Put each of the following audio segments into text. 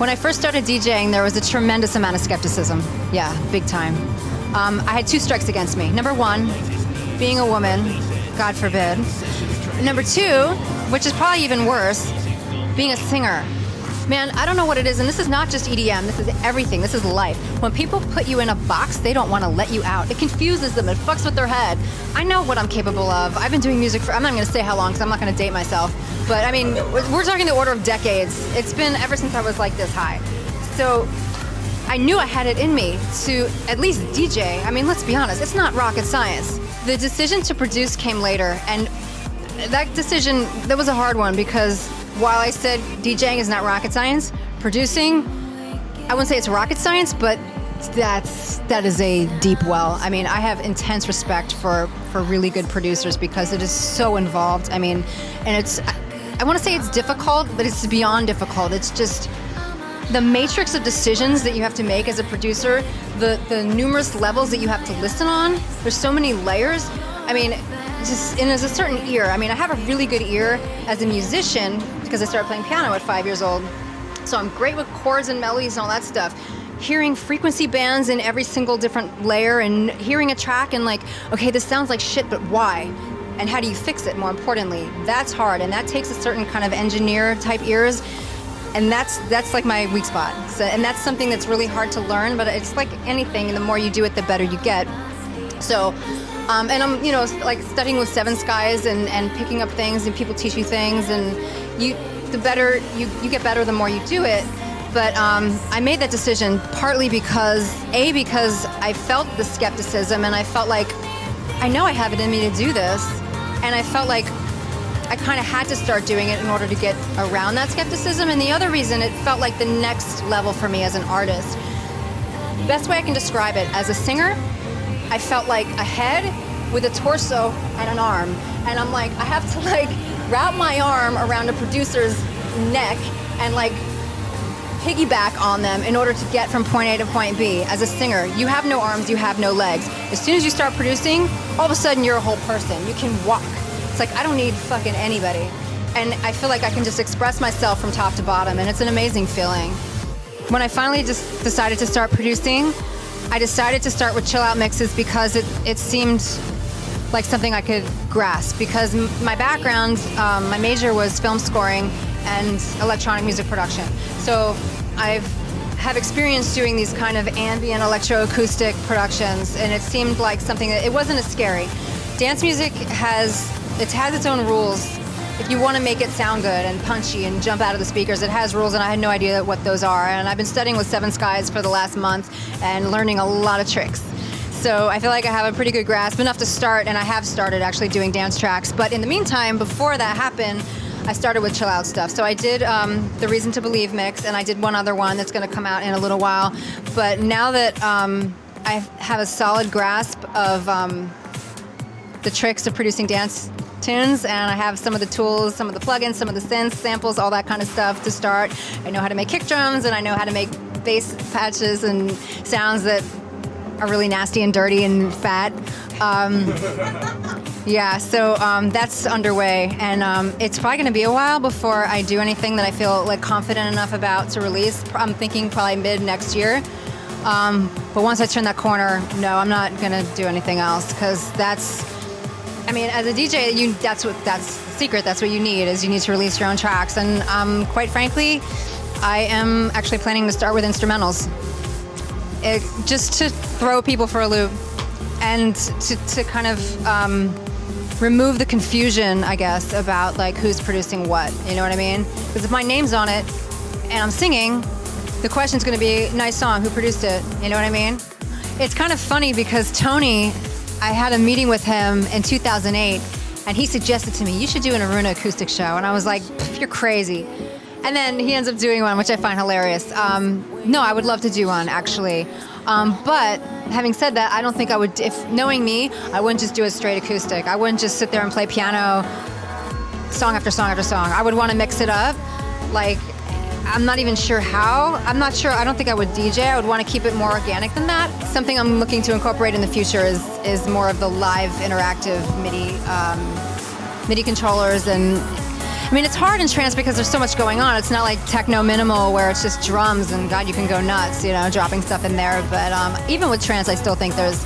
When I first started DJing, there was a tremendous amount of skepticism. Yeah, big time. I had 2 strikes against me. Number 1, being a woman, God forbid. Number 2, which is probably even worse, being a singer. Man, I don't know what it is, and this is not just EDM, this is everything, this is life. When people put you in a box, they don't want to let you out. It confuses them, it fucks with their head. I know what I'm capable of. I've been doing music for, I'm not going to say how long, because I'm not going to date myself. But I mean, we're talking the order of decades. It's been ever since I was like this high. So I knew I had it in me to at least DJ. I mean, let's be honest, it's not rocket science. The decision to produce came later, and that decision, that was a hard one, because while I said DJing is not rocket science, producing, I wouldn't say it's rocket science, but that is a deep well. I mean, I have intense respect for really good producers because it is so involved. I mean, and I want to say it's difficult, but it's beyond difficult. It's just the matrix of decisions that you have to make as a producer, the numerous levels that you have to listen on. There's so many layers. I mean, and there's a certain ear. I mean, I have a really good ear as a musician because I started playing piano at 5 years old. So I'm great with chords and melodies and all that stuff. Hearing frequency bands in every single different layer and hearing a track and like, okay, this sounds like shit, but why? And how do you fix it, more importantly? That's hard, and that takes a certain kind of engineer type ears. And that's like my weak spot. So, and that's something that's really hard to learn, but it's like anything, the more you do it, the better you get. So, and I'm, like studying with Seven Skies and picking up things, and people teach you things, and the better you get better, the more you do it. But I made that decision partly because I felt the skepticism, and I felt like I know I have it in me to do this, and I felt like I kind of had to start doing it in order to get around that skepticism. And the other reason, it felt like the next level for me as an artist. Best way I can describe it, as a singer, I felt like a head with a torso and an arm. And I'm like, I have to like wrap my arm around a producer's neck and like piggyback on them in order to get from point A to point B. As a singer, you have no arms, you have no legs. As soon as you start producing, all of a sudden you're a whole person. You can walk. It's like, I don't need fucking anybody. And I feel like I can just express myself from top to bottom, and it's an amazing feeling. When I finally just decided to start producing, I decided to start with chill out mixes because it seemed like something I could grasp. Because my background, my major was film scoring and electronic music production. So I have experience doing these kind of ambient electroacoustic productions, and it seemed like something that, it wasn't as scary. Dance music has its own rules. If you want to make it sound good and punchy and jump out of the speakers, it has rules, and I had no idea what those are. And I've been studying with Seven Skies for the last month and learning a lot of tricks. So I feel like I have a pretty good grasp, enough to start, and I have started actually doing dance tracks. But in the meantime, before that happened, I started with chill out stuff. So I did the Reason to Believe mix, and I did one other one that's going to come out in a little while. But now that I have a solid grasp of the tricks of producing dance tunes, and I have some of the tools, some of the plugins, some of the synths, samples, all that kind of stuff to start. I know how to make kick drums, and I know how to make bass patches and sounds that are really nasty and dirty and fat. Yeah, so that's underway, and it's probably going to be a while before I do anything that I feel like confident enough about to release. I'm thinking probably mid next year. But once I turn that corner, no, I'm not going to do anything else, because as a DJ, that's the secret. That's what you need, is you need to release your own tracks. And quite frankly, I am actually planning to start with instrumentals, just to throw people for a loop and to kind of remove the confusion, I guess, about like who's producing what. You know what I mean? Because if my name's on it and I'm singing, the question's going to be, nice song, who produced it? You know what I mean? It's kind of funny because Tony, I had a meeting with him in 2008, and he suggested to me, you should do an Aruna acoustic show. And I was like, you're crazy. And then he ends up doing one, which I find hilarious. No, I would love to do one, actually. But having said that, I don't think I would, if knowing me, I wouldn't just do a straight acoustic. I wouldn't just sit there and play piano song after song after song. I would want to mix it up. Like, I'm not even sure how. I'm not sure. I don't think I would DJ. I would want to keep it more organic than that. Something I'm looking to incorporate in the future is more of the live interactive MIDI controllers, and I mean, it's hard in trance because there's so much going on. It's not like techno minimal where it's just drums and God, you can go nuts, you know, dropping stuff in there. But even with trance, I still think there's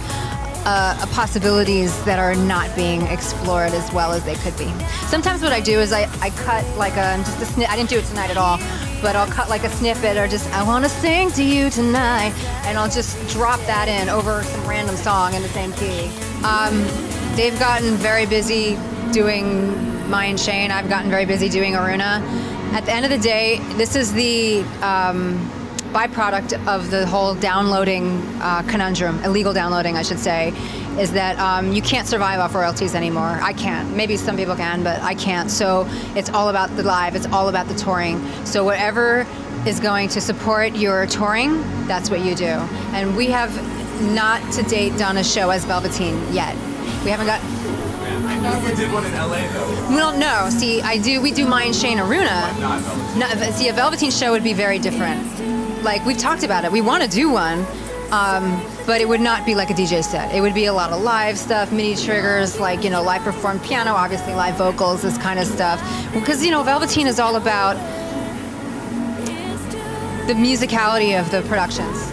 possibilities that are not being explored as well as they could be. Sometimes what I do is I cut like just a snip. I didn't do it tonight at all, but I'll cut like a snippet or just, I want to sing to you tonight, and I'll just drop that in over some random song in the same key. They've gotten very busy doing Mayan Shane. I've gotten very busy doing Aruna. At the end of the day, this is the byproduct of the whole downloading conundrum, illegal downloading, I should say, is that you can't survive off royalties anymore. I can't. Maybe some people can, but I can't. So it's all about the live. It's all about the touring. So whatever is going to support your touring, that's what you do. And we have not to date done a show as Velveteen yet. We haven't got... I knew we did one in LA though. We don't know. See, we do Mayan Shane Aruna. Not Velveteen. No, see, a Velveteen show would be very different. Like, we've talked about it. We want to do one, but it would not be like a DJ set. It would be a lot of live stuff, mini triggers, like, you know, live performed piano, obviously live vocals, this kind of stuff. Because, you know, Velveteen is all about the musicality of the productions.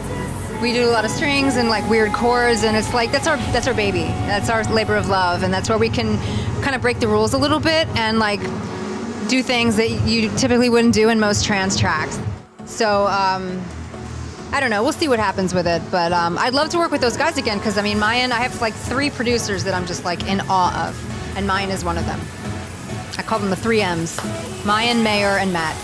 We do a lot of strings and like weird chords, and it's like that's our baby. That's our labor of love, and that's where we can kind of break the rules a little bit and like do things that you typically wouldn't do in most trance tracks. So I don't know. We'll see what happens with it, but I'd love to work with those guys again because I mean, Mayan. I have like 3 producers that I'm just like in awe of, and Mayan is one of them. I call them the 3 M's: Mayan, Mayer, and Matt.